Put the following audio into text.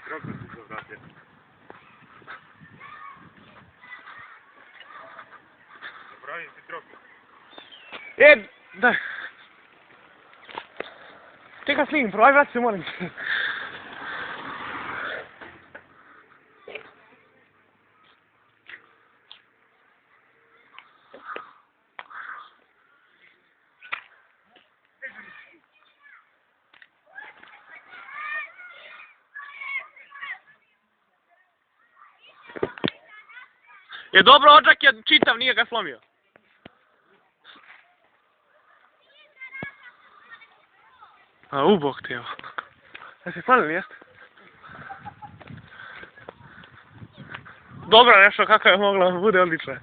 Troku si se vratio. Zapravim si troku. Daj. Čekaj snimim, probaj vrati se, molim te. Je dobro, odžak je čitav, nije ga slomio. A ubog ti evo. Da si hvalili, jeste? Dobro nešto, kako je moglo, bude odlično.